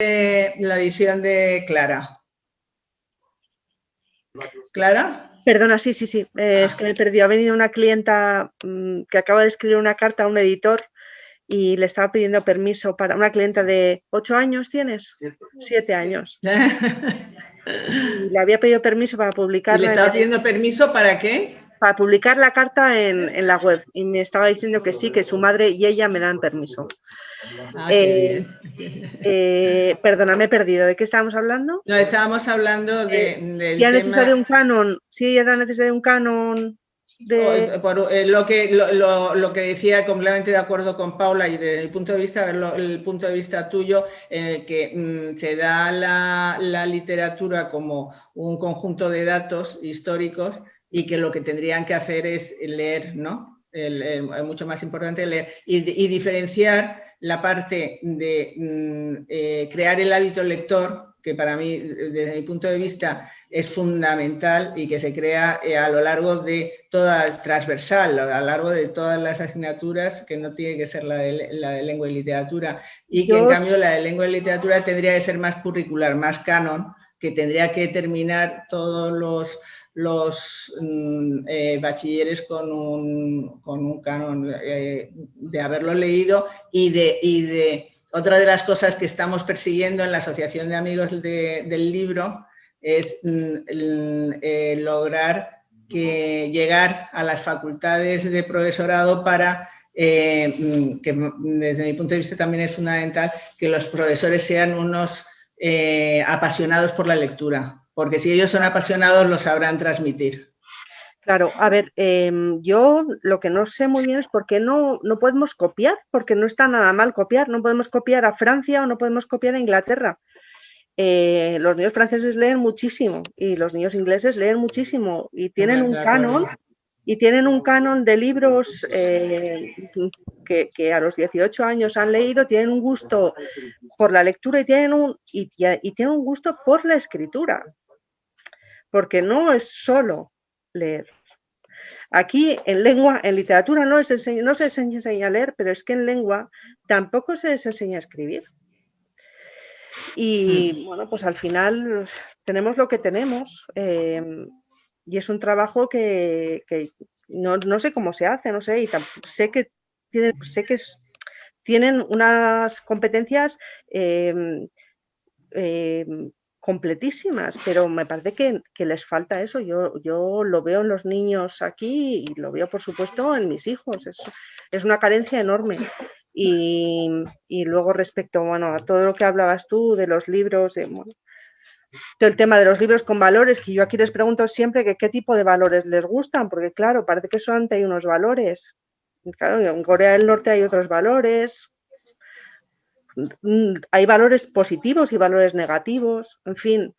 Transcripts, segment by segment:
la visión de Clara. ¿Clara? Perdona, sí. Es que me he perdido. Ha venido una clienta que acaba de escribir una carta a un editor y le estaba pidiendo permiso para una clienta de 8 años, ¿tienes? 7 años. Y le había pedido permiso para publicarla. ¿Y le estaba pidiendo permiso para qué? Para publicar la carta en la web. Y me estaba diciendo que sí, que su madre y ella me dan permiso. Qué bien. Perdona, me he perdido. ¿De qué estábamos hablando? No, estábamos hablando del si era tema... necesario un canon, si era necesario un canon de... lo que decía, completamente de acuerdo con Paula, y desde el punto de vista, el punto de vista tuyo, en el que se da la literatura como un conjunto de datos históricos y que lo que tendrían que hacer es leer, ¿no? Es mucho más importante leer y diferenciar la parte de crear el hábito lector, que para mí, desde mi punto de vista, es fundamental y que se crea a lo largo de toda transversal, a lo largo de todas las asignaturas, que no tiene que ser la de lengua y literatura, y que en cambio la de lengua y literatura tendría que ser más curricular, más canon, que tendría que terminar todos los bachilleres con un canon de haberlo leído y de otra de las cosas que estamos persiguiendo en la Asociación de Amigos del Libro es lograr llegar a las facultades de profesorado para que desde mi punto de vista también es fundamental que los profesores sean unos apasionados por la lectura, porque si ellos son apasionados lo sabrán transmitir. Claro, a ver, yo lo que no sé muy bien es por qué no podemos copiar, porque no está nada mal copiar, no podemos copiar a Francia o no podemos copiar a Inglaterra. Los niños franceses leen muchísimo y los niños ingleses leen muchísimo y tienen un canon de libros que a los 18 años han leído, tienen un gusto por la lectura y tienen un gusto por la escritura, porque no es solo leer. Aquí en lengua, en literatura no se enseña a leer, pero es que en lengua tampoco se les enseña a escribir. Y bueno, pues al final tenemos lo que tenemos y es un trabajo que no sé cómo se hace, no sé, y sé que tienen unas competencias completísimas, pero me parece que les falta eso. Yo lo veo en los niños aquí y lo veo, por supuesto, en mis hijos. Es una carencia enorme. Y luego respecto, bueno, a todo lo que hablabas tú de los libros, todo el tema de los libros con valores, que yo aquí les pregunto siempre que qué tipo de valores les gustan, porque claro, parece que solamente hay unos valores. Claro, en Corea del Norte hay otros valores. Hay valores positivos y valores negativos, en fin.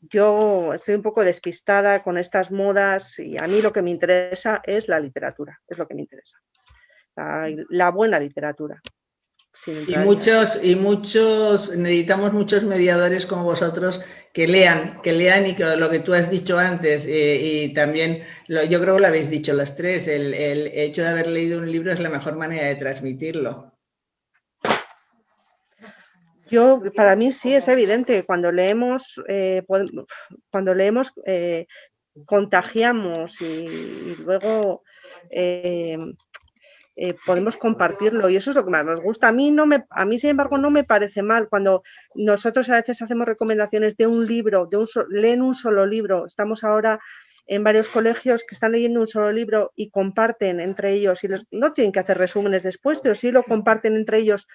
Yo estoy un poco despistada con estas modas y a mí lo que me interesa es la literatura, es lo que me interesa. La buena literatura. Y necesitamos muchos mediadores como vosotros que lean y que lo que tú has dicho antes y también yo creo que lo habéis dicho las tres, el hecho de haber leído un libro es la mejor manera de transmitirlo. Para mí sí es evidente que cuando leemos contagiamos y luego podemos compartirlo y eso es lo que más nos gusta. A mí, sin embargo, no me parece mal cuando nosotros a veces hacemos recomendaciones de un libro, leen un solo libro. Estamos ahora en varios colegios que están leyendo un solo libro y comparten entre ellos, y no tienen que hacer resúmenes después, pero sí lo comparten entre ellos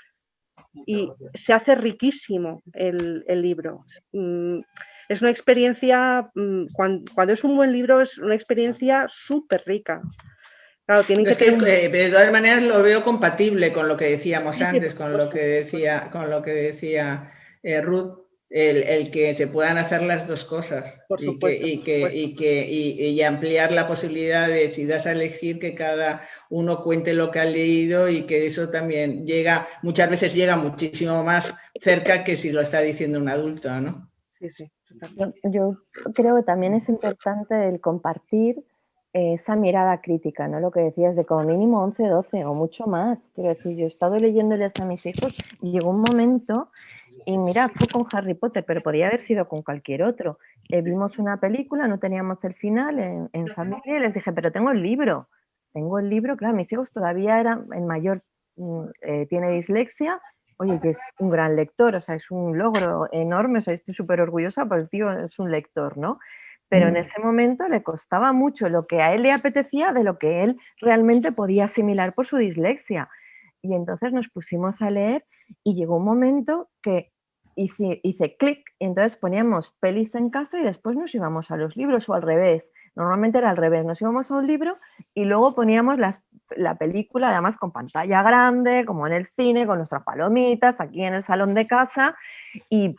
y se hace riquísimo el libro. Es una experiencia, cuando es un buen libro, es una experiencia súper rica. Claro, tienen que tener de todas maneras lo veo compatible con lo que decíamos antes, con lo que decía Ruth, el que se puedan hacer las dos cosas y ampliar la posibilidad de, si das a elegir, que cada uno cuente lo que ha leído y que eso también muchas veces llega muchísimo más cerca que si lo está diciendo un adulto, ¿no? Sí. Yo creo que también es importante el compartir esa mirada crítica, ¿no? Lo que decías de como mínimo 11, 12 o mucho más. Quiero decir, yo he estado leyéndoles a mis hijos y llegó un momento, y mira, fue con Harry Potter, pero podía haber sido con cualquier otro. Vimos una película, no teníamos el final en familia y les dije, pero tengo el libro. Tengo el libro, claro, mis hijos todavía eran, el mayor tiene dislexia, oye, que es un gran lector, o sea, es un logro enorme, o sea, estoy súper orgullosa, pues el tío es un lector, ¿no? Pero en ese momento le costaba mucho lo que a él le apetecía de lo que él realmente podía asimilar por su dislexia. Y entonces nos pusimos a leer y llegó un momento que hice clic y entonces poníamos pelis en casa y después nos íbamos a los libros o al revés. Normalmente era al revés, nos íbamos a un libro y luego poníamos la película, además con pantalla grande, como en el cine, con nuestras palomitas, aquí en el salón de casa y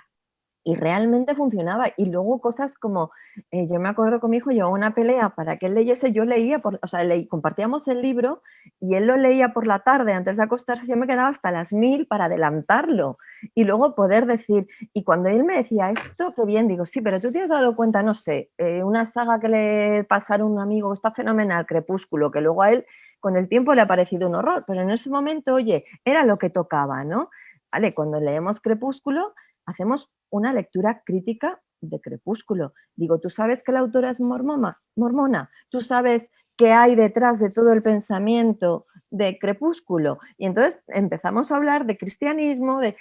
realmente funcionaba. Y luego cosas como, yo me acuerdo con mi hijo, llevaba una pelea para que él leyese, yo leía, o sea, compartíamos el libro y él lo leía por la tarde antes de acostarse, yo me quedaba hasta las 1000 para adelantarlo y luego poder decir, y cuando él me decía esto, qué bien, digo, sí, pero tú te has dado cuenta, no sé, una saga que le pasaron a un amigo que está fenomenal, Crepúsculo, que luego a él con el tiempo le ha parecido un horror, pero en ese momento, oye, era lo que tocaba, ¿no? Vale, cuando leemos Crepúsculo, hacemos una lectura crítica de Crepúsculo. Digo, ¿tú sabes que la autora es mormona? ¿Tú sabes qué hay detrás de todo el pensamiento de Crepúsculo? Y entonces empezamos a hablar de cristianismo, de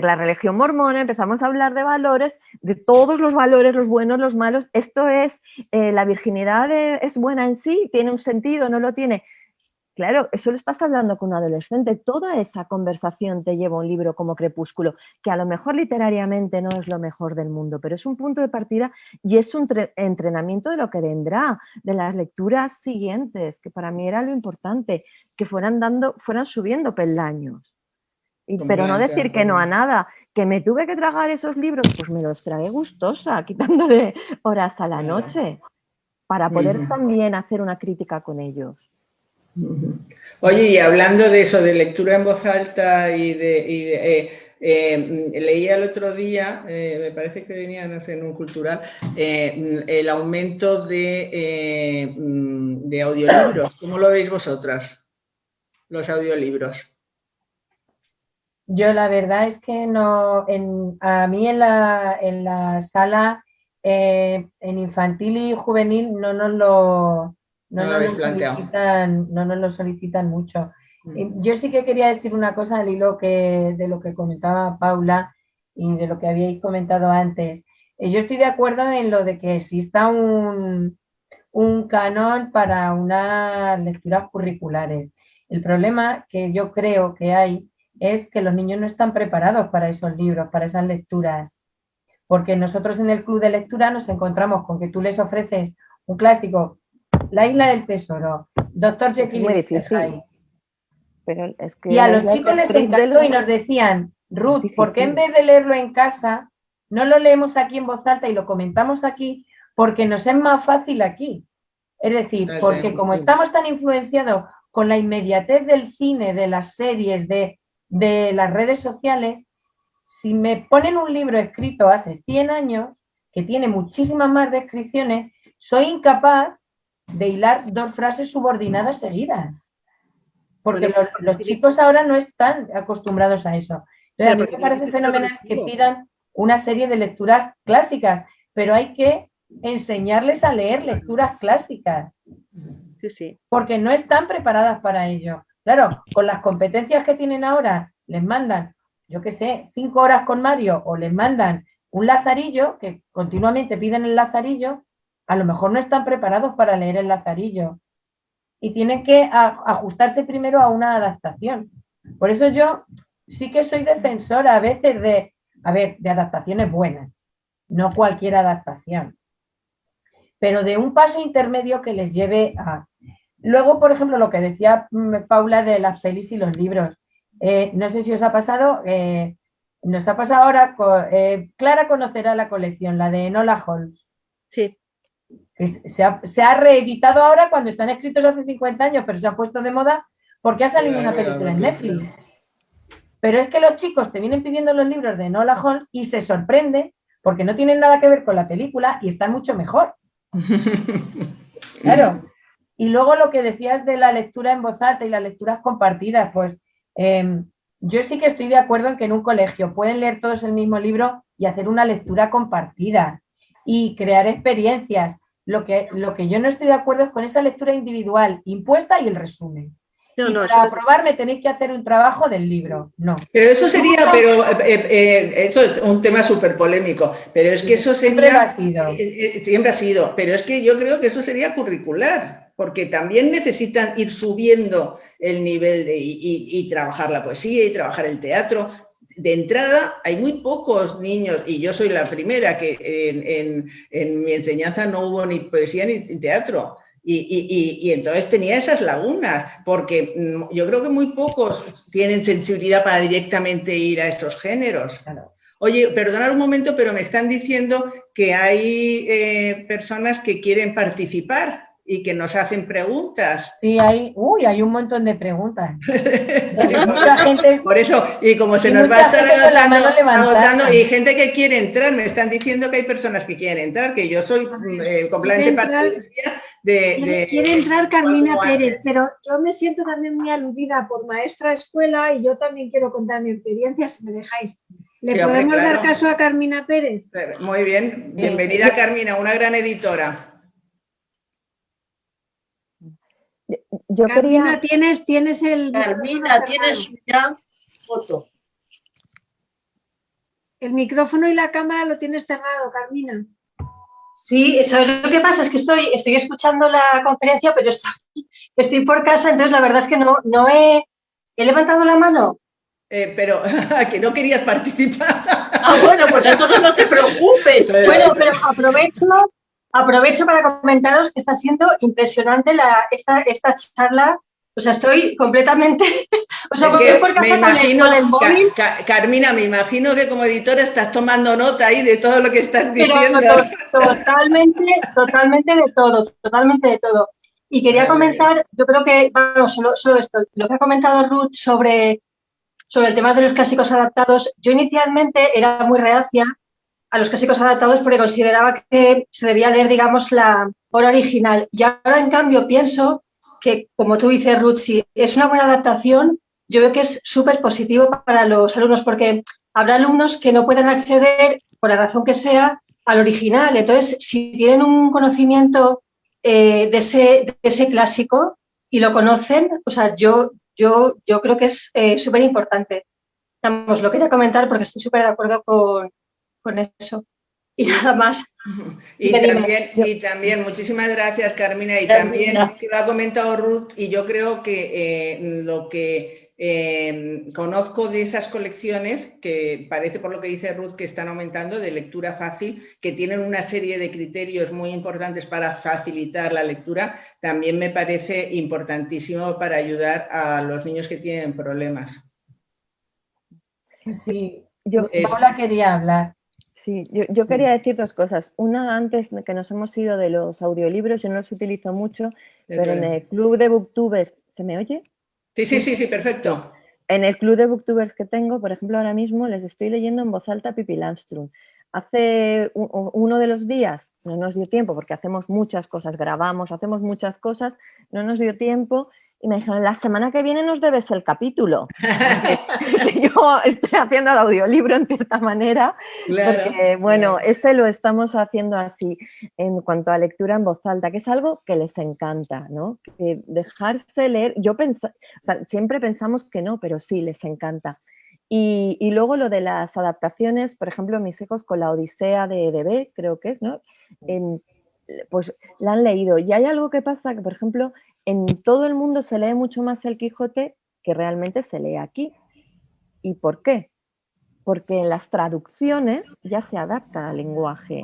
la religión mormona, empezamos a hablar de valores, de todos los valores, los buenos, los malos. Esto es, la virginidad es buena en sí, tiene un sentido, no lo tiene. Claro, eso lo estás hablando con un adolescente. Toda esa conversación te lleva a un libro como Crepúsculo, que a lo mejor literariamente no es lo mejor del mundo, pero es un punto de partida y es un entrenamiento de lo que vendrá, de las lecturas siguientes, que para mí era lo importante, que fueran subiendo peldaños. Pero no decir que no a nada, que me tuve que tragar esos libros, pues me los tragué gustosa, quitándole horas a la noche, para poder también hacer una crítica con ellos. Oye, y hablando de eso, de lectura en voz alta leía el otro día, me parece que venía, no sé, en un cultural, el aumento de audiolibros. ¿Cómo lo veis vosotras, los audiolibros? Yo la verdad es que no, a mí en la sala, en infantil y juvenil no nos lo solicitan mucho. Yo sí que quería decir una cosa al hilo de lo que comentaba Paula y de lo que habíais comentado antes. Yo estoy de acuerdo en lo de que exista un canon para unas lecturas curriculares. El problema que yo creo que hay es que los niños no están preparados para esos libros, para esas lecturas. Porque nosotros en el club de lectura nos encontramos con que tú les ofreces un clásico, La isla del tesoro, Dr. Jekyll y Mr. Hyde. Pero es que y a los chicos les encantó y nos decían, Ruth, ¿por qué en vez de leerlo en casa no lo leemos aquí en voz alta y lo comentamos aquí? Porque nos es más fácil aquí. Es decir, porque como estamos tan influenciados con la inmediatez del cine, de las series, de las redes sociales, si me ponen un libro escrito hace 100 años, que tiene muchísimas más descripciones, soy incapaz de hilar 2 frases subordinadas seguidas. Porque los chicos ahora no están acostumbrados a eso. Entonces, a mí me parece fenomenal que pidan una serie de lecturas clásicas, pero hay que enseñarles a leer lecturas clásicas. Sí. Porque no están preparadas para ello. Claro, con las competencias que tienen ahora, les mandan, yo qué sé, 5 horas con Mario o les mandan un Lazarillo, que continuamente piden el Lazarillo, a lo mejor no están preparados para leer el Lazarillo y tienen que ajustarse primero a una adaptación. Por eso yo sí que soy defensora a veces de adaptaciones buenas, no cualquier adaptación, pero de un paso intermedio que les lleve a... Luego, por ejemplo, lo que decía Paula de las pelis y los libros. No sé si os ha pasado, nos ha pasado ahora, Clara conocerá la colección, la de Enola Holmes. Sí. Que se ha reeditado ahora cuando están escritos hace 50 años, pero se ha puesto de moda porque ha salido una película en Netflix. Pero es que los chicos te vienen pidiendo los libros de Enola Holmes y se sorprenden porque no tienen nada que ver con la película y están mucho mejor. Claro, Y luego lo que decías de la lectura en voz alta y las lecturas compartidas, pues yo sí que estoy de acuerdo en que en un colegio pueden leer todos el mismo libro y hacer una lectura compartida y crear experiencias. Lo que yo no estoy de acuerdo es con esa lectura individual impuesta y el resumen. No, y no, para aprobarme tenéis que hacer un trabajo del libro. No. Pero eso sería, eso es un tema súper polémico, pero es que eso sería... Siempre ha sido, pero es que yo creo que eso sería curricular, porque también necesitan ir subiendo el nivel y trabajar la poesía y trabajar el teatro. De entrada, hay muy pocos niños, y yo soy la primera, que en mi enseñanza no hubo ni poesía ni teatro. Y entonces tenía esas lagunas, porque yo creo que muy pocos tienen sensibilidad para directamente ir a esos géneros. Claro. Oye, perdonad un momento, pero me están diciendo que hay personas que quieren participar y que nos hacen preguntas. Sí, hay un montón de preguntas. Mucha gente, por eso, y como se nos va a estar agotando, y gente que quiere entrar, me están diciendo que hay personas que quieren entrar, que yo soy completamente partidaria Quiere entrar Carmina Pérez, pero yo me siento también muy aludida por maestra de escuela y yo también quiero contar mi experiencia, si me dejáis. ¿Le podemos dar caso a Carmina Pérez? Muy bien, bienvenida Carmina, una gran editora. Yo Carmina, quería... tienes el... Carmina, tienes ya foto. El micrófono y la cámara lo tienes cerrado, Carmina. Sí, ¿sabes lo que pasa? Es que estoy escuchando la conferencia, pero estoy por casa, entonces la verdad es que no he levantado la mano. Pero que no querías participar. Ah, bueno, pues entonces no te preocupes. Bueno, pero aprovecho para comentaros que está siendo impresionante esta charla. O sea, estoy completamente... O sea, porque por casa con el móvil... Carmina, me imagino que como editora estás tomando nota ahí de todo lo que estás diciendo. Pero totalmente de todo. Y quería comentar, yo creo que, vamos, solo esto, lo que ha comentado Ruth sobre el tema de los clásicos adaptados. Yo inicialmente era muy reacia a los clásicos adaptados porque consideraba que se debía leer, digamos, la obra original. Y ahora, en cambio, pienso que, como tú dices, Ruth, si es una buena adaptación, yo veo que es súper positivo para los alumnos, porque habrá alumnos que no puedan acceder, por la razón que sea, al original. Entonces, si tienen un conocimiento de ese clásico y lo conocen, o sea, yo creo que es súper importante. Vamos, lo quería comentar porque estoy súper de acuerdo con eso. Y nada más. Y también, muchísimas gracias, Carmina. Y también que lo ha comentado Ruth, y yo creo que lo que conozco de esas colecciones, que parece por lo que dice Ruth que están aumentando, de lectura fácil, que tienen una serie de criterios muy importantes para facilitar la lectura, también me parece importantísimo para ayudar a los niños que tienen problemas. Sí, Paula quería hablar. Sí, yo quería decir dos cosas. Una, antes de que nos hemos ido de los audiolibros, yo no los utilizo mucho, pero en el club de booktubers, ¿se me oye? Sí, perfecto. En el club de booktubers que tengo, por ejemplo, ahora mismo les estoy leyendo en voz alta Pippi Langström. Hace uno de los días no nos dio tiempo porque hacemos muchas cosas, grabamos, hacemos muchas cosas, no nos dio tiempo y me dijeron, la semana que viene nos debes el capítulo. Yo estoy haciendo el audiolibro en cierta manera, claro, porque, bueno, claro, ese lo estamos haciendo así en cuanto a lectura en voz alta, que es algo que les encanta, ¿no? Que dejarse leer, siempre pensamos que no, pero sí, les encanta. Y luego lo de las adaptaciones, por ejemplo, mis hijos con la Odisea de B, creo que es, ¿no? Pues la han leído. Y hay algo que pasa, que por ejemplo, en todo el mundo se lee mucho más el Quijote que realmente se lee aquí. ¿Y por qué? Porque en las traducciones ya se adapta al lenguaje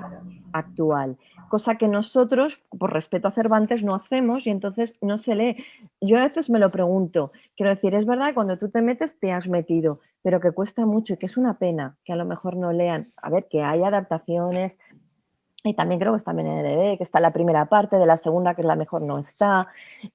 actual, cosa que nosotros, por respeto a Cervantes, no hacemos y entonces no se lee. Yo a veces me lo pregunto, quiero decir, es verdad, cuando tú te metes te has metido, pero que cuesta mucho y que es una pena que a lo mejor no lean. A ver, que hay adaptaciones, y también creo que está en NDB, que está la primera parte, de la segunda, que es la mejor, no está,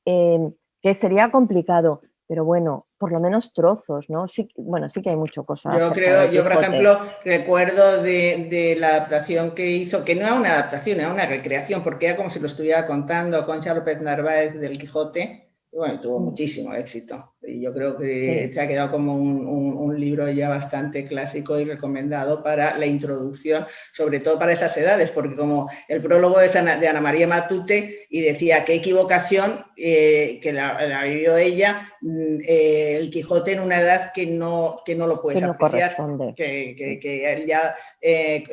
que sería complicado, pero bueno, por lo menos trozos, ¿no? Sí, bueno, sí que hay mucho cosa. Yo creo, yo por ejemplo recuerdo de la adaptación que hizo, que no era una adaptación, era una recreación, porque era como si lo estuviera contando Concha López Narváez del Quijote. Y bueno, tuvo muchísimo éxito y yo creo que se ha quedado como un libro ya bastante clásico y recomendado para la introducción, sobre todo para esas edades, porque como el prólogo de Ana María Matute y decía qué equivocación que la vivió ella, el Quijote en una edad que no lo puedes apreciar, que ya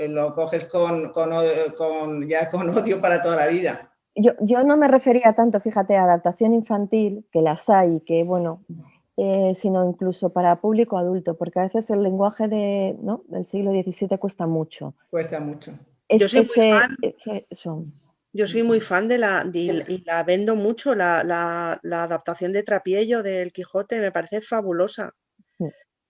lo coges con odio para toda la vida. Yo no me refería tanto, fíjate, a adaptación infantil, que las hay, que bueno, sino incluso para público adulto, porque a veces el lenguaje del siglo XVII cuesta mucho. Cuesta mucho. Yo soy muy fan y la vendo mucho, la adaptación de Trapiello del Quijote, me parece fabulosa.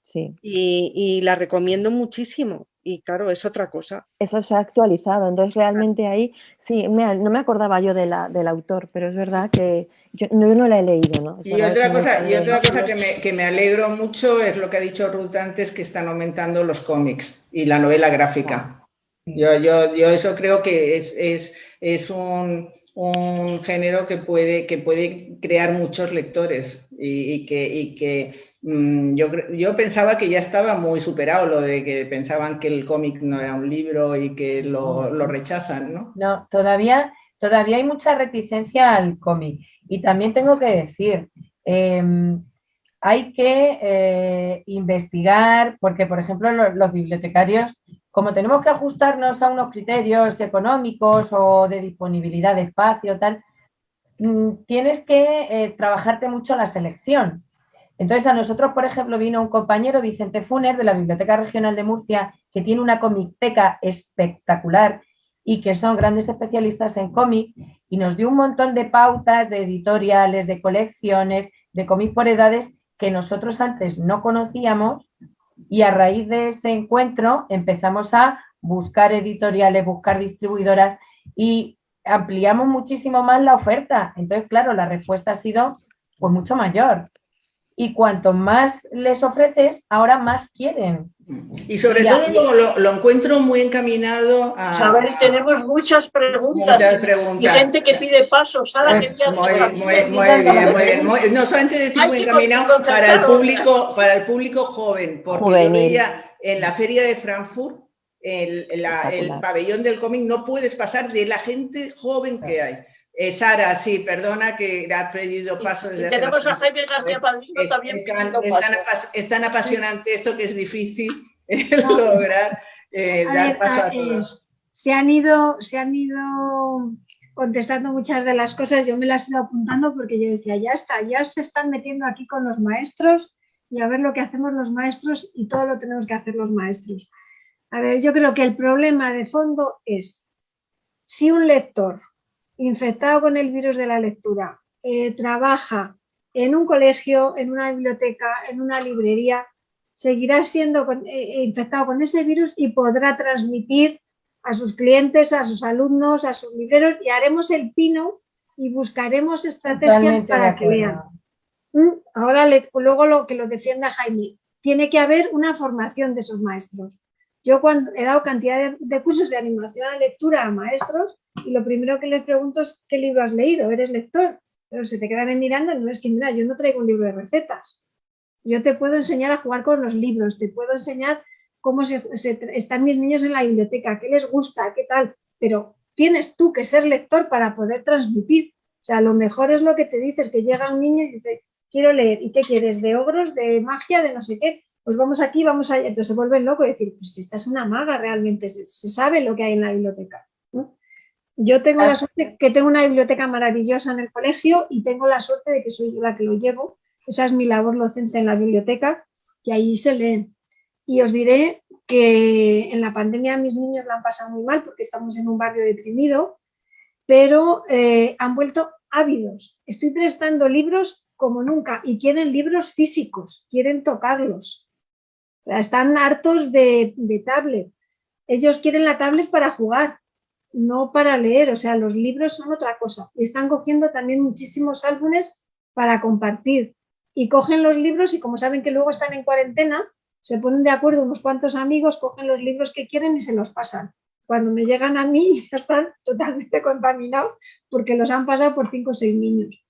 Sí. Y la recomiendo muchísimo. Y claro, es otra cosa. Eso se ha actualizado, entonces realmente ahí, sí, no me acordaba yo del autor, pero es verdad que yo no la he leído, ¿no? Y otra cosa que me alegro mucho es lo que ha dicho Ruth antes, que están aumentando los cómics y la novela gráfica. Yo eso creo que es un género que puede crear muchos lectores y que yo pensaba que ya estaba muy superado lo de que pensaban que el cómic no era un libro y que lo rechazan, ¿no? No, todavía hay mucha reticencia al cómic. Y también tengo que decir, hay que investigar, porque por ejemplo los bibliotecarios, como tenemos que ajustarnos a unos criterios económicos o de disponibilidad de espacio, tal, tienes que trabajarte mucho la selección. Entonces a nosotros, por ejemplo, vino un compañero, Vicente Funes, de la Biblioteca Regional de Murcia, que tiene una comicteca espectacular y que son grandes especialistas en cómic, y nos dio un montón de pautas de editoriales, de colecciones, de cómic por edades que nosotros antes no conocíamos. Y a raíz de ese encuentro empezamos a buscar editoriales, buscar distribuidoras y ampliamos muchísimo más la oferta. Entonces, claro, la respuesta ha sido pues mucho mayor. Y cuanto más les ofreces, ahora más quieren. Y sobre todo lo encuentro muy encaminado a... ver, tenemos muchas preguntas. Y gente que pide pasos. Muy bien. No, solamente decir muy encaminado para el público joven, porque yo veía en la feria de Frankfurt, el pabellón del cómic, no puedes pasar de la gente joven que hay. Sara, sí, perdona que ha pedido paso desde hace tenemos a Jaime García Padrino también. Es tan apasionante esto que es difícil lograr dar paso a todos. Se han ido contestando muchas de las cosas, yo me las he ido apuntando porque yo decía, ya está, ya se están metiendo aquí con los maestros y a ver lo que hacemos los maestros y todo lo tenemos que hacer los maestros. A ver, yo creo que el problema de fondo es si un lector infectado con el virus de la lectura trabaja en un colegio, en una biblioteca, en una librería, seguirá siendo infectado con ese virus y podrá transmitir a sus clientes, a sus alumnos, a sus libreros, y haremos el pino y buscaremos estrategias para que vean. Ahora, luego lo que lo defienda Jaime, tiene que haber una formación de esos maestros. Yo cuando he dado cantidad de cursos de animación a lectura a maestros y lo primero que les pregunto es ¿qué libro has leído? ¿Eres lector? Pero se te quedan mirando y no es que mira, yo no traigo un libro de recetas. Yo te puedo enseñar a jugar con los libros, te puedo enseñar cómo están mis niños en la biblioteca, qué les gusta, qué tal, pero tienes tú que ser lector para poder transmitir. O sea, lo mejor es lo que te dices, que llega un niño y dice, quiero leer, ¿y qué quieres? ¿De ogros, de magia, de no sé qué? Pues vamos aquí, vamos allá. Entonces se vuelven locos y decir, pues esta es una maga realmente, se sabe lo que hay en la biblioteca, ¿no? Yo tengo la suerte que tengo una biblioteca maravillosa en el colegio y tengo la suerte de que soy yo la que lo llevo. Esa es mi labor docente en la biblioteca, que allí se leen. Y os diré que en la pandemia mis niños la han pasado muy mal porque estamos en un barrio deprimido, pero han vuelto ávidos. Estoy prestando libros como nunca y quieren libros físicos, quieren tocarlos. O sea, están hartos de tablet. Ellos quieren la tablet para jugar, no para leer. O sea, los libros son otra cosa. Y están cogiendo también muchísimos álbumes para compartir. y cogen los libros y como saben que luego están en cuarentena, se ponen de acuerdo unos cuantos amigos, cogen los libros que quieren y se los pasan. Cuando me llegan a mí ya están totalmente contaminados porque los han pasado por 5 o 6 niños.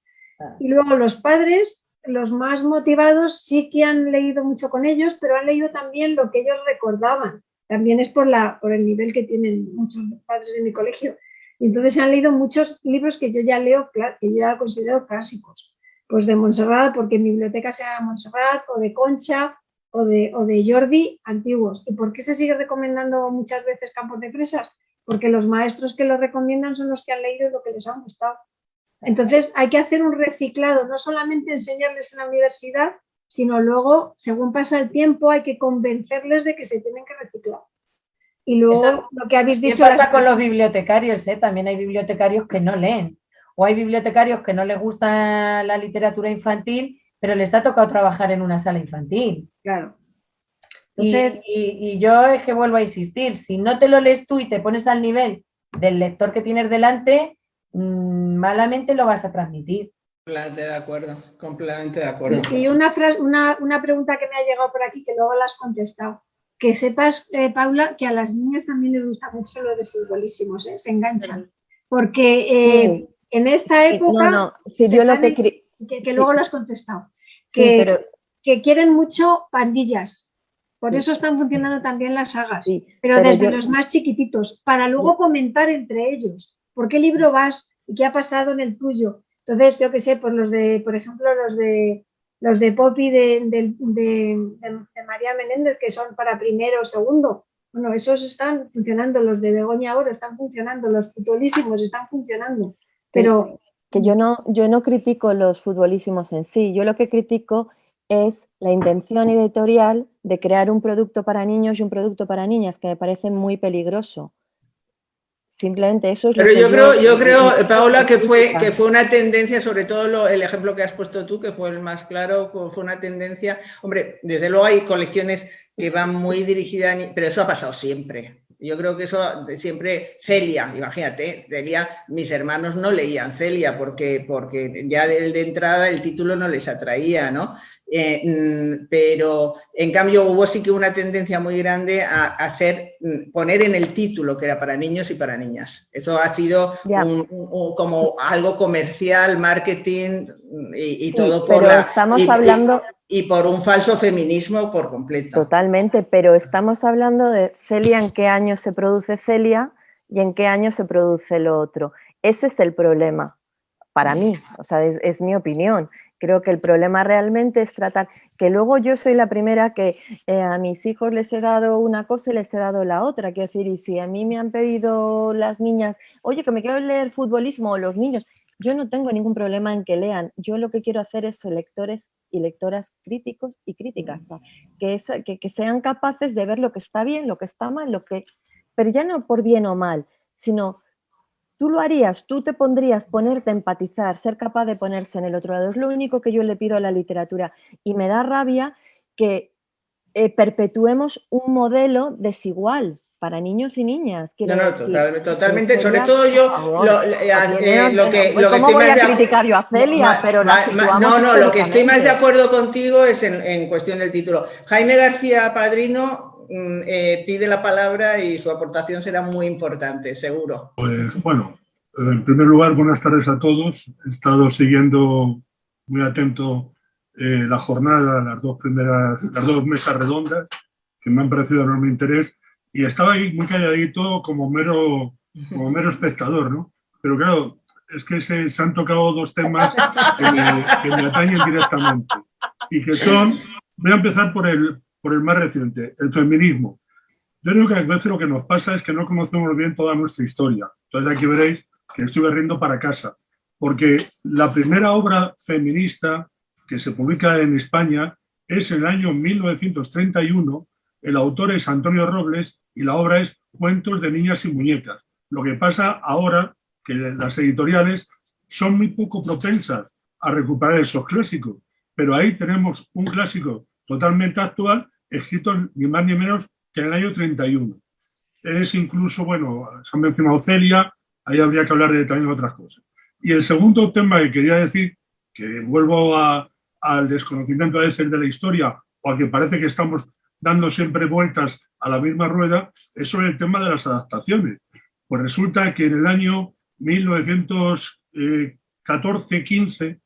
Y luego los padres, los más motivados, sí que han leído mucho con ellos, pero han leído también lo que ellos recordaban. También es por el nivel que tienen muchos padres en mi colegio. Y entonces se han leído muchos libros que yo ya leo, que yo ya considero clásicos. Pues de Montserrat, porque mi biblioteca se llama Montserrat, o de Concha, o de Jordi, antiguos. ¿Y por qué se sigue recomendando muchas veces Campos de Fresas? Porque los maestros que lo recomiendan son los que han leído lo que les ha gustado. Entonces hay que hacer un reciclado, no solamente enseñarles en la universidad, sino luego, según pasa el tiempo, hay que convencerles de que se tienen que reciclar. Y luego eso, lo que habéis dicho... ¿Qué pasa con los bibliotecarios? También hay bibliotecarios que no leen, o hay bibliotecarios que no les gusta la literatura infantil, pero les ha tocado trabajar en una sala infantil. Claro. Entonces, y yo es que vuelvo a insistir, si no te lo lees tú y te pones al nivel del lector que tienes delante, malamente lo vas a transmitir. Completamente de acuerdo, completamente de acuerdo. Y una pregunta que me ha llegado por aquí, que luego la has contestado. Que sepas, Paula, que a las niñas también les gusta mucho lo de futbolísimos, se enganchan. Porque en esta época, que luego lo has contestado, que quieren mucho pandillas. Por eso están funcionando también las sagas, pero desde los más chiquititos, para luego comentar entre ellos. ¿Por qué libro vas? ¿Y qué ha pasado en el tuyo? Entonces, yo qué sé, pues por ejemplo, los de Poppy de María Menéndez, que son para primero o segundo. Bueno, esos están funcionando, los de Begoña Oro están funcionando, los futbolísimos están funcionando. Pero que yo no critico los futbolísimos en sí, yo lo que critico es la intención editorial de crear un producto para niños y un producto para niñas, que me parece muy peligroso. Simplemente eso es lo que yo creo, Paola, que fue una tendencia, sobre todo el ejemplo que has puesto tú, que fue el más claro, fue una tendencia. Hombre, desde luego hay colecciones que van muy dirigidas, pero eso ha pasado siempre. Yo creo que eso siempre, Celia, imagínate, Celia, mis hermanos no leían Celia porque ya de entrada el título no les atraía, ¿no? Pero en cambio hubo sí que una tendencia muy grande a poner en el título que era para niños y para niñas. Eso ha sido como algo comercial, marketing y todo por y por un falso feminismo por completo. Totalmente, pero estamos hablando de Celia, en qué año se produce Celia y en qué año se produce lo otro. Ese es el problema para mí, o sea, es mi opinión. Creo que el problema realmente es tratar, que luego yo soy la primera que a mis hijos les he dado una cosa y les he dado la otra. Quiero decir, y si a mí me han pedido las niñas, oye, que me quiero leer futbolismo, o los niños, yo no tengo ningún problema en que lean. Yo lo que quiero hacer es lectores y lectoras críticos y críticas, ¿no? que sean capaces de ver lo que está bien, lo que está mal, pero ya no por bien o mal, sino tú lo harías, tú te pondrías, ponerte a empatizar, ser capaz de ponerse en el otro lado. Es lo único que yo le pido a la literatura y me da rabia que perpetuemos un modelo desigual para niños y niñas. Totalmente. Sobre todo yo lo que estoy voy a criticar yo a Celia, pero lo que estoy más de acuerdo contigo es en cuestión del título. Jaime García Padrino pide la palabra y su aportación será muy importante, seguro. Pues bueno, en primer lugar, buenas tardes a todos. He estado siguiendo muy atento la jornada, las dos mesas redondas, que me han parecido de enorme interés. Y estaba ahí muy calladito como mero espectador, ¿no? Pero claro, es que se han tocado dos temas que me atañen directamente. Y que son, voy a empezar por el más reciente, el feminismo. Yo creo que a veces lo que nos pasa es que no conocemos bien toda nuestra historia. Entonces aquí veréis que estoy barriendo para casa. Porque la primera obra feminista que se publica en España es en el año 1931. El autor es Antonio Robles y la obra es Cuentos de niñas y muñecas. Lo que pasa ahora que las editoriales son muy poco propensas a recuperar esos clásicos, pero ahí tenemos un clásico totalmente actual, escrito ni más ni menos que en el año 31. Es incluso, bueno, se han mencionado Celia, ahí habría que hablar también de otras cosas. Y el segundo tema que quería decir, que vuelvo a al desconocimiento a veces de la historia o a que parece que estamos dando siempre vueltas a la misma rueda, es sobre el tema de las adaptaciones. Pues resulta que en el año 1914-15,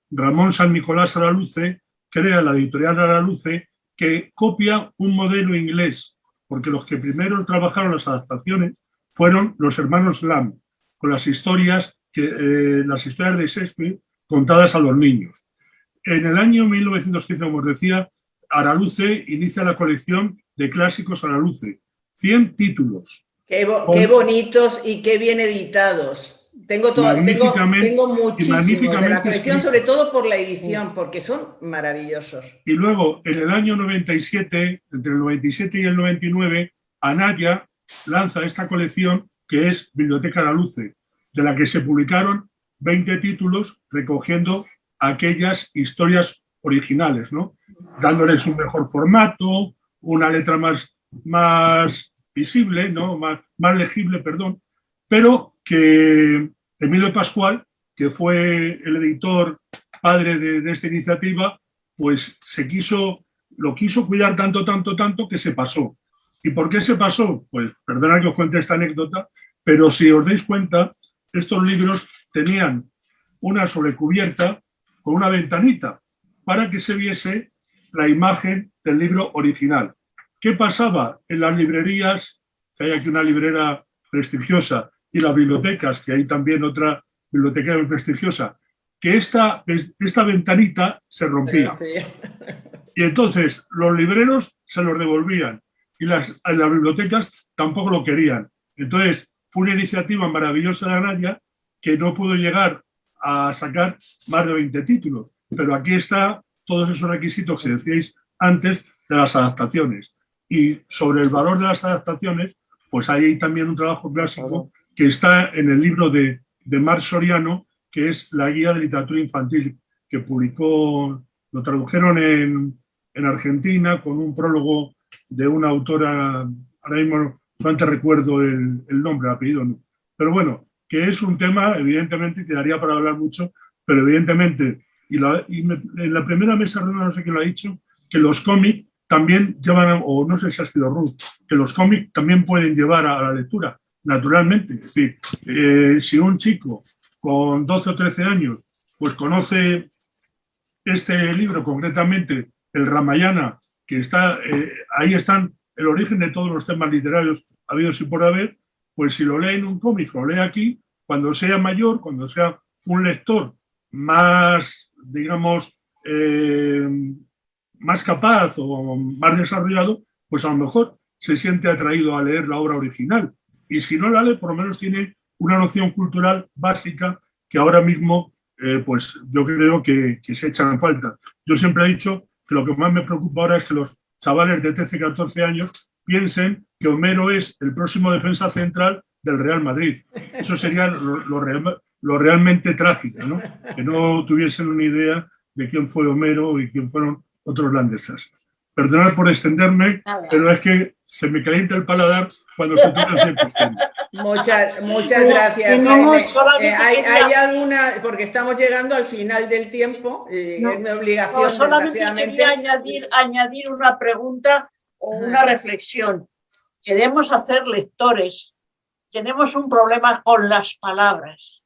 Ramón San Nicolás Araluce crea la editorial Araluce, que copia un modelo inglés, porque los que primero trabajaron las adaptaciones fueron los hermanos Lamb, con las historias de Shakespeare contadas a los niños. En el año 1915, como os decía, Araluce inicia la colección de clásicos Araluce, 100 títulos. Qué bonitos y qué bien editados. Tengo muchísimos de la colección, sobre todo por la edición, porque son maravillosos. Y luego, en el año 97, entre el 97 y el 99, Anaya lanza esta colección que es Biblioteca Araluce, de la que se publicaron 20 títulos recogiendo aquellas historias originales, ¿no? Dándoles un mejor formato, una letra más visible, ¿no? más legible, perdón, pero que Emilio Pascual, que fue el editor padre de esta iniciativa, pues lo quiso cuidar tanto que se pasó. ¿Y por qué se pasó? Pues perdona que os cuente esta anécdota, pero si os dais cuenta, estos libros tenían una sobrecubierta con una ventanita para que se viese la imagen del libro original. ¿Qué pasaba en las librerías? Que hay aquí una librera prestigiosa, y las bibliotecas, que hay también otra biblioteca muy prestigiosa, que esta ventanita se rompía. Y entonces los libreros se los devolvían y las bibliotecas tampoco lo querían. Entonces fue una iniciativa maravillosa de Anaya que no pudo llegar a sacar más de 20 títulos. Pero aquí está todos esos requisitos que decíais antes de las adaptaciones. Y sobre el valor de las adaptaciones, pues hay también un trabajo clásico que está en el libro de Marc Soriano, que es la guía de literatura infantil, que publicó, lo tradujeron en Argentina con un prólogo de una autora, ahora mismo no te recuerdo el nombre, el apellido no. Pero bueno, que es un tema, evidentemente, que daría para hablar mucho, pero evidentemente, en la primera mesa redonda, no sé quién lo ha dicho, que los cómics también llevan, o no sé si ha sido Ruth, que los cómics también pueden llevar a la lectura, naturalmente. Es decir, si un chico con 12 o 13 años pues conoce este libro, concretamente el Ramayana, que está, ahí están el origen de todos los temas literarios habidos y por haber, pues si lo lee en un cómic, lo lee aquí, cuando sea mayor, cuando sea un lector más, digamos, más capaz o más desarrollado, pues a lo mejor se siente atraído a leer la obra original. Y si no la lee, por lo menos tiene una noción cultural básica que ahora mismo, pues yo creo que se echan en falta. Yo siempre he dicho que lo que más me preocupa ahora es que los chavales de 13, 14 años piensen que Homero es el próximo defensa central del Real Madrid. Eso sería lo realmente trágico, ¿no? Que no tuviesen una idea de quién fue Homero y quién fueron otros grandes astros. Perdonad por extenderme, pero es que se me calienta el paladar cuando se tocan ciertos temas. Muchas gracias. Hay alguna, porque estamos llegando al final del tiempo, es mi obligación. Solamente quería añadir una pregunta o una reflexión. Queremos hacer lectores, tenemos un problema con las palabras.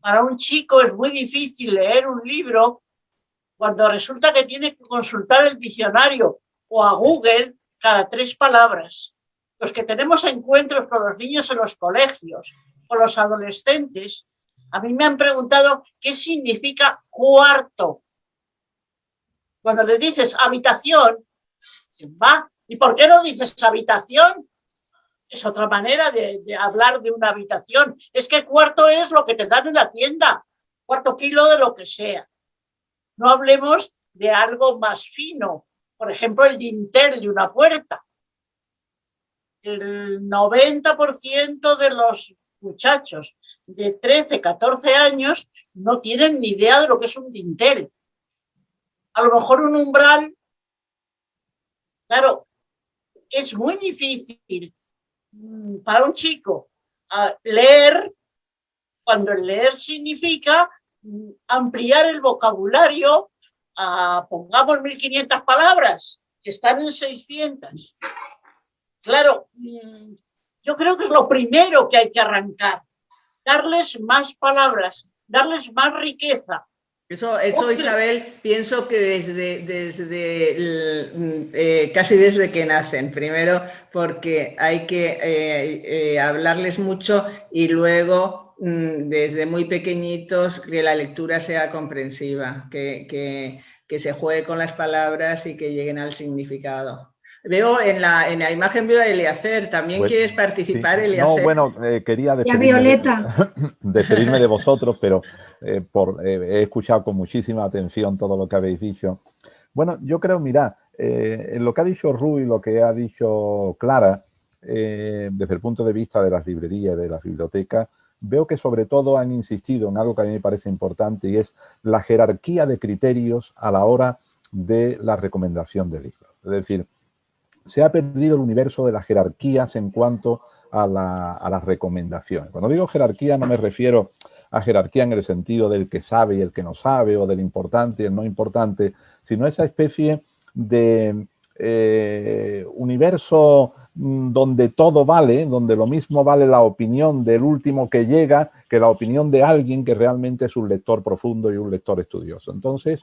Para un chico es muy difícil leer un libro cuando resulta que tiene que consultar el diccionario o a Google cada 3 palabras. Los que tenemos encuentros con los niños en los colegios, con los adolescentes, a mí me han preguntado qué significa cuarto. Cuando le dices habitación, va, ¿y por qué no dices habitación? Es otra manera de hablar de una habitación. Es que cuarto es lo que te dan en la tienda, cuarto kilo de lo que sea. No hablemos de algo más fino, por ejemplo, el dintel de una puerta. El 90% de los muchachos de 13, 14 años no tienen ni idea de lo que es un dintel. A lo mejor un umbral, claro, es muy difícil para un chico leer, cuando el leer significa ampliar el vocabulario pongamos 1500 palabras, que están en 600. Claro, yo creo que es lo primero que hay que arrancar, darles más palabras, darles más riqueza. Eso Isabel, pienso que casi desde que nacen, primero porque hay que hablarles mucho y luego desde muy pequeñitos que la lectura sea comprensiva, que se juegue con las palabras y que lleguen al significado. Veo en la imagen veo a Eliacer, ¿también Pues, quieres participar, sí. Eliacer? No, bueno, quería despedirme de vosotros, pero he escuchado con muchísima atención todo lo que habéis dicho. Bueno, yo creo, mirad, en lo que ha dicho Ru y lo que ha dicho Clara, desde el punto de vista de las librerías y de las bibliotecas, veo que sobre todo han insistido en algo que a mí me parece importante y es la jerarquía de criterios a la hora de la recomendación de libros. Es decir, se ha perdido el universo de las jerarquías en cuanto a las recomendaciones. Cuando digo jerarquía no me refiero a jerarquía en el sentido del que sabe y el que no sabe, o del importante y el no importante, sino esa especie de universo donde todo vale, donde lo mismo vale la opinión del último que llega que la opinión de alguien que realmente es un lector profundo y un lector estudioso. Entonces,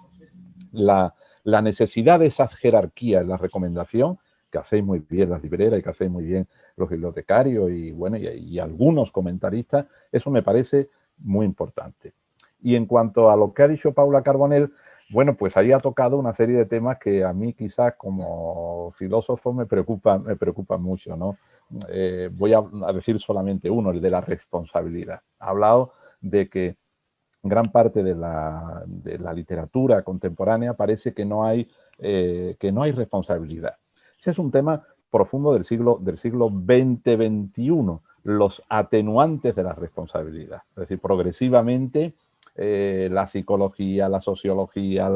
la necesidad de esas jerarquías en la recomendación, que hacéis muy bien las libreras y que hacéis muy bien los bibliotecarios y, bueno, y algunos comentaristas, eso me parece muy importante. Y en cuanto a lo que ha dicho Paula Carbonell, bueno, pues ahí ha tocado una serie de temas que a mí quizás como filósofo me preocupan mucho, ¿no? Voy a decir solamente uno, el de la responsabilidad. Ha hablado de que gran parte de la literatura contemporánea parece que no hay responsabilidad. Ese es un tema profundo del siglo XX-XXI, los atenuantes de la responsabilidad. Es decir, progresivamente la psicología, la sociología,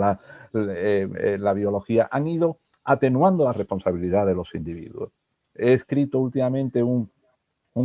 la biología han ido atenuando la responsabilidad de los individuos. He escrito últimamente un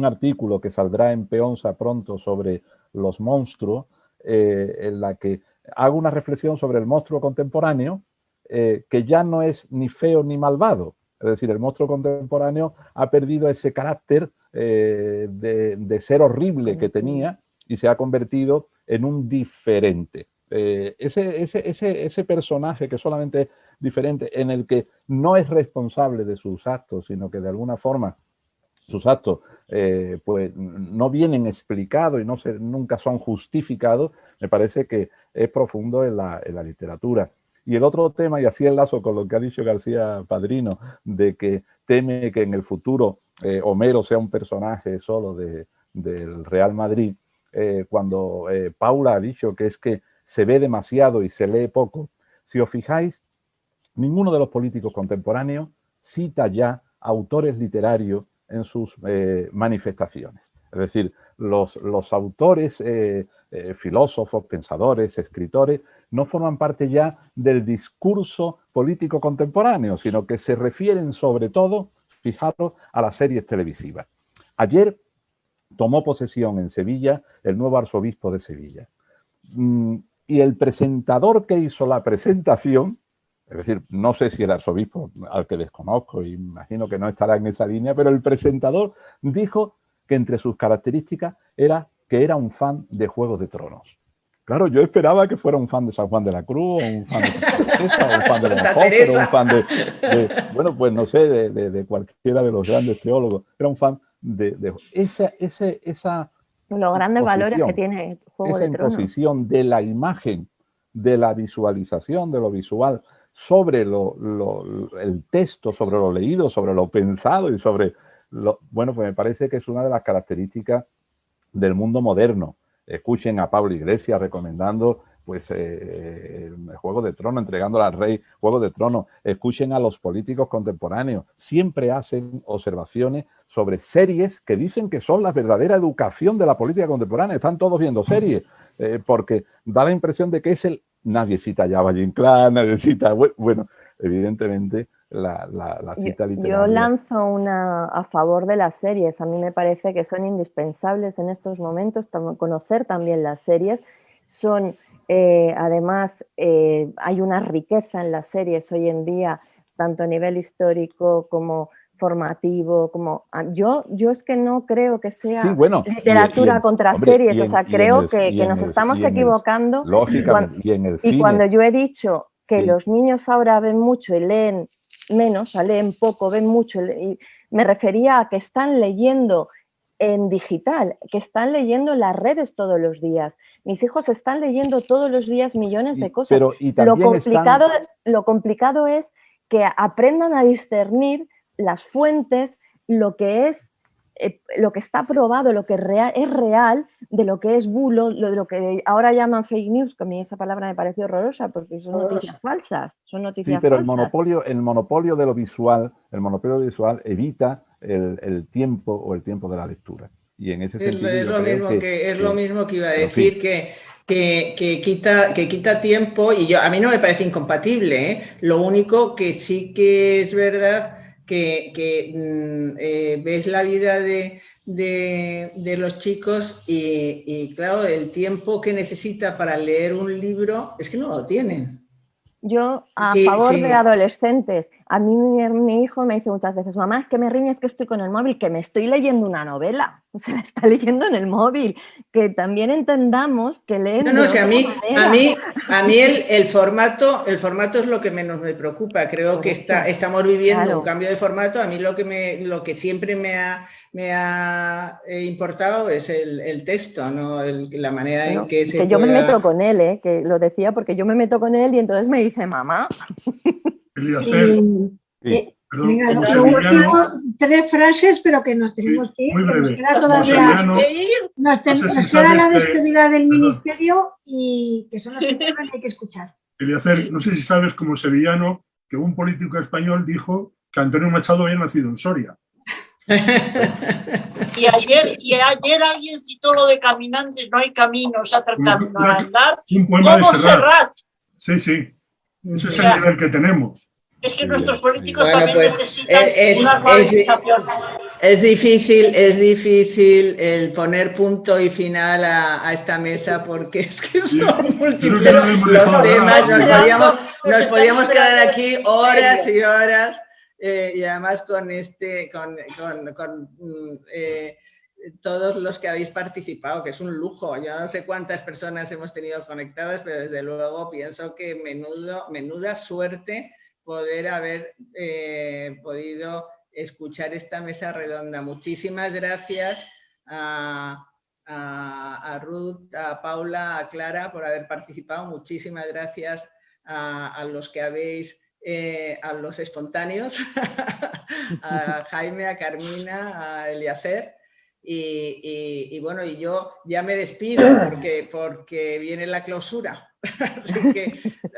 artículo que saldrá en Peonza pronto sobre los monstruos, en la que hago una reflexión sobre el monstruo contemporáneo, que ya no es ni feo ni malvado. Es decir, el monstruo contemporáneo ha perdido ese carácter de ser horrible que tenía y se ha convertido en un diferente. Ese personaje que solamente es diferente, en el que no es responsable de sus actos, sino que de alguna forma sus actos pues no vienen explicados y nunca son justificados, me parece que es profundo en la literatura. Y el otro tema, y así enlazo con lo que ha dicho García Padrino, de que teme que en el futuro Homero sea un personaje solo del Real Madrid, cuando Paula ha dicho que es que se ve demasiado y se lee poco. Si os fijáis, ninguno de los políticos contemporáneos cita ya autores literarios en sus manifestaciones. Es decir, los autores, filósofos, pensadores, escritores, no forman parte ya del discurso político contemporáneo, sino que se refieren sobre todo, fijaros, a las series televisivas. Ayer tomó posesión en Sevilla el nuevo arzobispo de Sevilla. Y el presentador que hizo la presentación, es decir, no sé si el arzobispo, al que desconozco, y imagino que no estará en esa línea, pero el presentador dijo que entre sus características era que era un fan de Juego de Tronos. Claro, yo esperaba que fuera un fan de San Juan de la Cruz, o un fan de Santa Teresa, o un fan de Bonhoeffer, o un fan bueno, pues no sé, de cualquiera de los grandes teólogos. Era un fan de esa los grandes valores que tiene Juego de Tronos. Esa imposición de la imagen, de la visualización, de lo visual, sobre el texto, sobre lo leído, sobre lo pensado y sobre bueno, pues me parece que es una de las características del mundo moderno. Escuchen a Pablo Iglesias recomendando pues Juego de Tronos, entregándole al rey Juego de Tronos. Escuchen a los políticos contemporáneos. Siempre hacen observaciones sobre series que dicen que son la verdadera educación de la política contemporánea. Están todos viendo series, porque da la impresión de que es nadie cita ya a Valle Inclán, nadie cita... Bueno, evidentemente la cita literaria. Yo lanzo una a favor de las series. A mí me parece que son indispensables en estos momentos, conocer también las series. Son Además, hay una riqueza en las series hoy en día, tanto a nivel histórico como formativo, como yo es que no creo que sea Sí, bueno, literatura contra hombre, series, o sea, creo que nos estamos equivocando. Lógicamente, y en el cine. Y cuando yo he dicho que Sí. los niños ahora ven mucho y leen menos, o sea, leen poco, ven mucho, y me refería a que están leyendo en digital, que están leyendo en las redes todos los días. Mis hijos están leyendo todos los días millones de cosas. Pero, y también lo complicado es que aprendan a discernir las fuentes, lo que está probado, lo que es real, de lo que es bulo, de lo que ahora llaman fake news, que a mí esa palabra me parece horrorosa porque son noticias falsas. Son noticias sí, pero falsas. el monopolio de lo visual, evita el tiempo o el tiempo de la lectura. Y en ese sentido es lo mismo que iba a decir, que quita tiempo, y a mí no me parece incompatible, ¿eh? Lo único que sí que es verdad que ves la vida de los chicos y claro, el tiempo que necesita para leer un libro es que no lo tienen. Yo, a favor de adolescentes, a mí mi hijo me dice muchas veces, mamá, es que me riñes que estoy con el móvil, que me estoy leyendo una novela, o sea, la está leyendo en el móvil, que también entendamos que leen No, o sea, a mí el formato es lo que menos me preocupa. Creo que estamos viviendo un cambio de formato. A mí lo que siempre me ha importado es el texto, ¿no? La manera en que se yo me meto con él, que lo decía porque yo me meto con él y entonces me dice mamá. Venga, lo último, 3 frases, pero que nos tenemos que ir. Muy breve. Nos queda todavía nos queda la despedida del ministerio y que son los que hay que escuchar. Eliezer, no sé si sabes como sevillano que un político español dijo que Antonio Machado había nacido en Soria. Y ayer alguien citó lo de caminantes, no hay caminos, hacer camino al andar. Un poema como de Serrat. Serrat. Sí. Ese es el nivel que tenemos. Es que nuestros políticos también necesitan una organización. Es difícil el poner punto y final a esta mesa porque es que son múltiples los temas. Nos podíamos quedar aquí horas y horas. Y además con todos los que habéis participado, que es un lujo. Yo no sé cuántas personas hemos tenido conectadas, pero desde luego pienso que menuda suerte poder haber podido escuchar esta mesa redonda. Muchísimas gracias a Ruth, a Paula, a Clara por haber participado. Muchísimas gracias a los que habéis a los espontáneos, a Jaime, a Carmina, a Eliezer, y bueno, y yo ya me despido porque viene la clausura, así que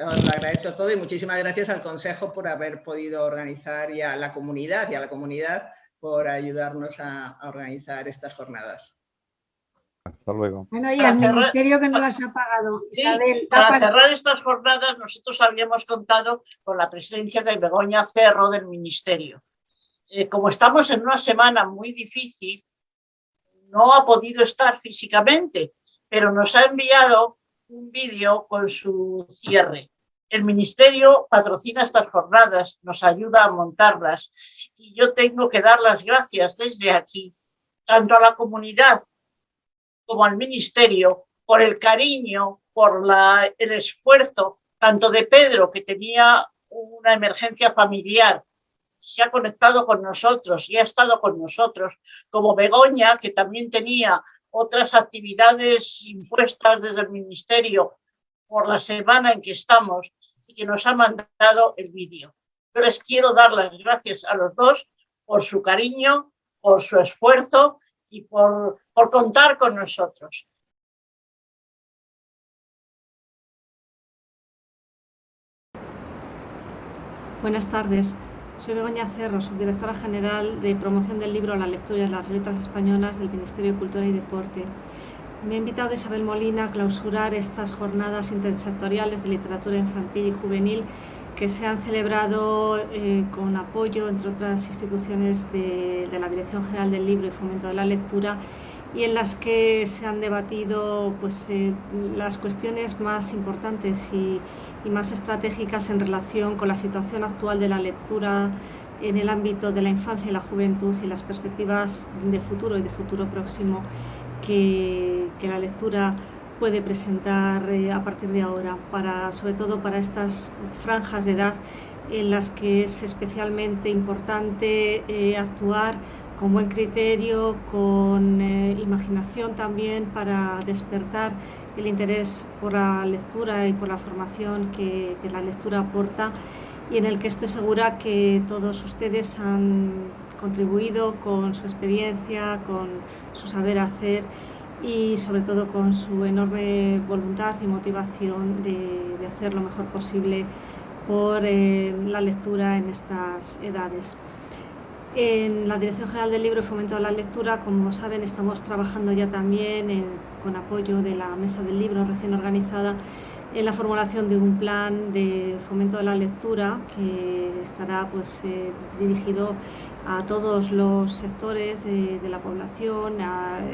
os lo agradezco todo y muchísimas gracias al Consejo por haber podido organizar y a la comunidad por ayudarnos a organizar estas jornadas. Hasta luego. Bueno, y al ministerio que no las ha pagado. Sí, Isabel, para cerrar estas jornadas nosotros habíamos contado con la presencia de Begoña Cerro del ministerio. Como estamos en una semana muy difícil, no ha podido estar físicamente, pero nos ha enviado un vídeo con su cierre. El ministerio patrocina estas jornadas, nos ayuda a montarlas y yo tengo que dar las gracias desde aquí, tanto a la comunidad como al ministerio, por el cariño, por el esfuerzo, tanto de Pedro, que tenía una emergencia familiar, se ha conectado con nosotros y ha estado con nosotros, como Begoña, que también tenía otras actividades impuestas desde el ministerio por la semana en que estamos y que nos ha mandado el vídeo. Yo les quiero dar las gracias a los dos por su cariño, por su esfuerzo y por contar con nosotros. Buenas tardes. Soy Begoña Cerro, subdirectora general de promoción del libro, la lectura y las letras españolas del Ministerio de Cultura y Deporte. Me ha invitado Isabel Molina a clausurar estas jornadas intersectoriales de literatura infantil y juvenil que se han celebrado con apoyo, entre otras instituciones, de la Dirección General del Libro y Fomento de la Lectura, y en las que se han debatido pues, las cuestiones más importantes y más estratégicas en relación con la situación actual de la lectura en el ámbito de la infancia y la juventud y las perspectivas de futuro y de futuro próximo que la lectura puede presentar a partir de ahora, sobre todo para estas franjas de edad en las que es especialmente importante actuar con buen criterio, con imaginación también, para despertar el interés por la lectura y por la formación que la lectura aporta, y en el que estoy segura que todos ustedes han contribuido con su experiencia, con su saber hacer y sobre todo con su enorme voluntad y motivación de hacer lo mejor posible por la lectura en estas edades. En la Dirección General del Libro y Fomento de la Lectura, como saben, estamos trabajando ya también con apoyo de la Mesa del Libro recién organizada en la formulación de un plan de fomento de la lectura que estará pues, dirigido a todos los sectores de la población.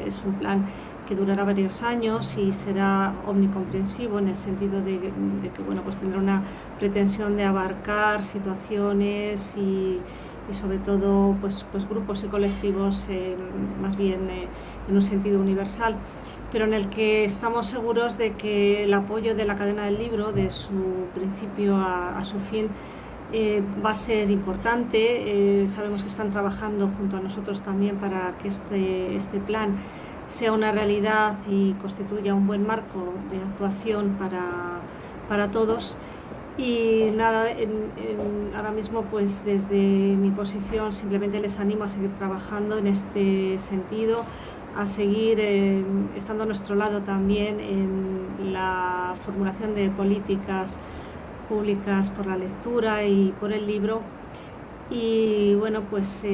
Es un plan que durará varios años y será omnicomprensivo en el sentido de que bueno, pues tendrá una pretensión de abarcar situaciones y sobre todo pues grupos y colectivos más bien en un sentido universal, pero en el que estamos seguros de que el apoyo de la cadena del libro, de su principio a su fin, va a ser importante. Sabemos que están trabajando junto a nosotros también para que este plan sea una realidad y constituya un buen marco de actuación para todos. Y nada, ahora mismo pues desde mi posición simplemente les animo a seguir trabajando en este sentido, a seguir estando a nuestro lado también en la formulación de políticas públicas por la lectura y por el libro. Y bueno, pues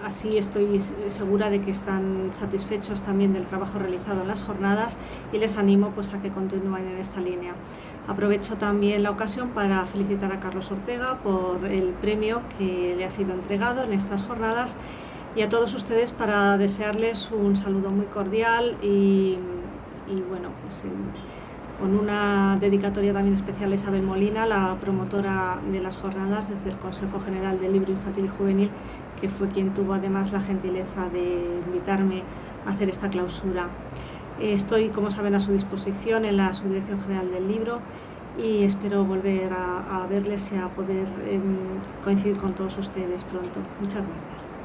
así estoy segura de que están satisfechos también del trabajo realizado en las jornadas y les animo pues a que continúen en esta línea. Aprovecho también la ocasión para felicitar a Carlos Ortega por el premio que le ha sido entregado en estas jornadas y a todos ustedes para desearles un saludo muy cordial y bueno, pues con una dedicatoria también especial a Isabel Molina, la promotora de las jornadas desde el Consejo General del Libro Infantil y Juvenil, que fue quien tuvo además la gentileza de invitarme a hacer esta clausura. Estoy, como saben, a su disposición en la Subdirección General del Libro y espero volver a verles y a poder coincidir con todos ustedes pronto. Muchas gracias.